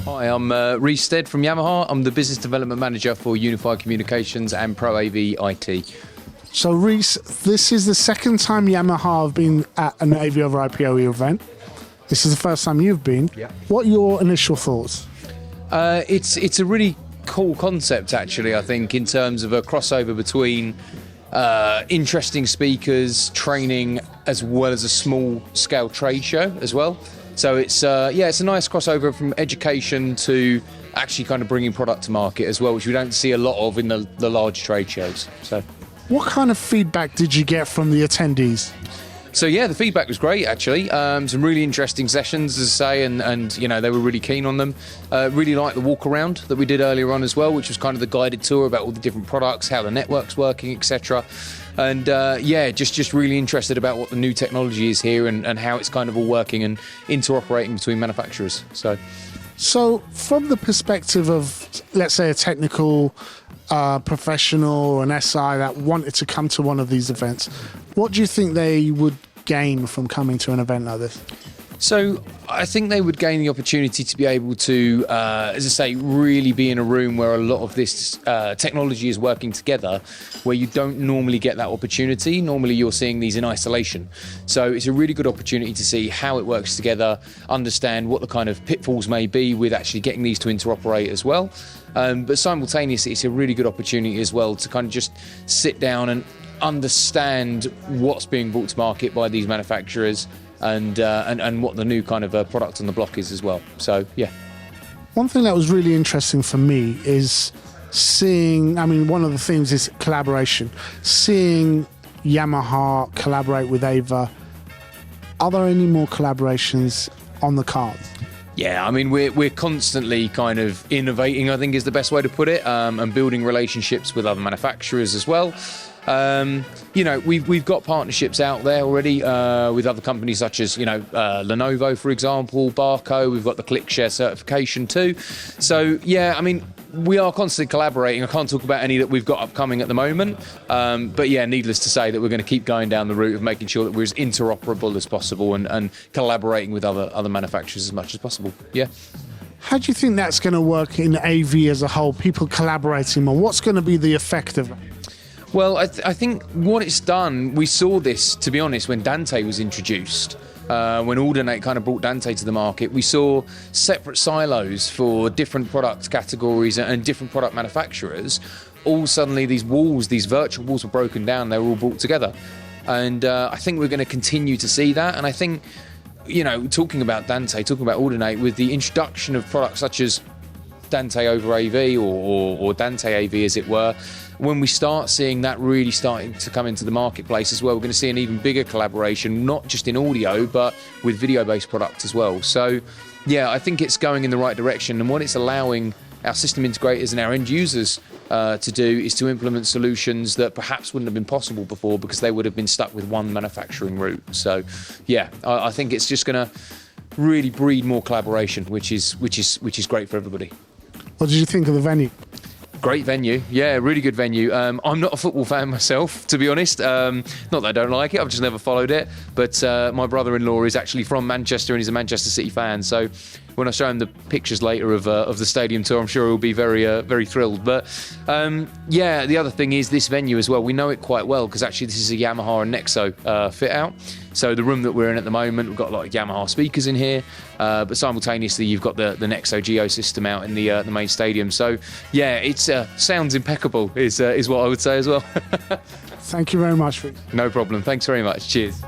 Hi, I'm Reece Stead from Yamaha. I'm the Business Development Manager for Unified Communications and Pro AV IT. So Reece, this is the second time Yamaha have been at an AVoIPoE event. This is the first time you've been. Yeah. What are your initial thoughts? It's a really cool concept, actually, I think, in terms of a crossover between interesting speakers, training, as well as a small-scale trade show as well. So it's a nice crossover from education to actually kind of bringing product to market as well, which we don't see a lot of in the large trade shows. So, what kind of feedback did you get from the attendees? So yeah, the feedback was great, actually. Some really interesting sessions, as I say, and you know, they were really keen on them. Really liked the walk around that we did earlier on as well, which was kind of the guided tour about all the different products, how the network's working, etc. And just really interested about what the new technology is here and how it's kind of all working and interoperating between manufacturers. So from the perspective of, let's say, a technical professional or an SI that wanted to come to one of these events, what do you think they would gain from coming to an event like this? So I think they would gain the opportunity to be able to, as I say, really be in a room where a lot of this technology is working together, where you don't normally get that opportunity. Normally you're seeing these in isolation. So it's a really good opportunity to see how it works together, understand what the kind of pitfalls may be with actually getting these to interoperate as well. But simultaneously, it's a really good opportunity as well to kind of just sit down and understand what's being brought to market by these manufacturers and what the new kind of product on the block is as well. So yeah. One thing that was really interesting for me is seeing, I mean, one of the themes is collaboration. Seeing Yamaha collaborate with Ava. Are there any more collaborations on the cards? Yeah, I mean, we're constantly kind of innovating, I think is the best way to put it, and building relationships with other manufacturers as well. You know, we've got partnerships out there already with other companies such as, you know, Lenovo, for example, Barco. We've got the ClickShare certification too. So yeah, I mean, we are constantly collaborating. I can't talk about any that we've got upcoming at the moment, but yeah, needless to say that we're going to keep going down the route of making sure that we're as interoperable as possible and collaborating with other manufacturers as much as possible. Yeah. How do you think that's going to work in AV as a whole? People collaborating more. What's going to be the effect of that? Well, I think what it's done, we saw this, to be honest, when Dante was introduced. When Alternate kind of brought Dante to the market, we saw separate silos for different product categories and different product manufacturers. All suddenly these walls, these virtual walls were broken down, they were all brought together. And I think we're going to continue to see that. And I think, you know, talking about Dante, talking about Alternate, with the introduction of products such as Dante over AV or Dante AV as it were, when we start seeing that really starting to come into the marketplace as well, we're going to see an even bigger collaboration, not just in audio, but with video-based products as well. So, yeah, I think it's going in the right direction. And what it's allowing our system integrators and our end users to do is to implement solutions that perhaps wouldn't have been possible before because they would have been stuck with one manufacturing route. So, yeah, I think it's just going to really breed more collaboration, which is great for everybody. What did you think of the venue? Great venue, yeah, really good venue. I'm not a football fan myself, to be honest. Not that I don't like it, I've just never followed it. But my brother-in-law is actually from Manchester and he's a Manchester City fan. So when I show him the pictures later of the stadium tour, I'm sure he'll be very thrilled. But yeah, the other thing is this venue as well. We know it quite well because actually this is a Yamaha and NEXO fit out. So the room that we're in at the moment, we've got a lot of Yamaha speakers in here, but simultaneously you've got the NEXO Geo system out in the main stadium. So yeah, it sounds impeccable is what I would say as well. Thank you very much. No problem. Thanks very much. Cheers.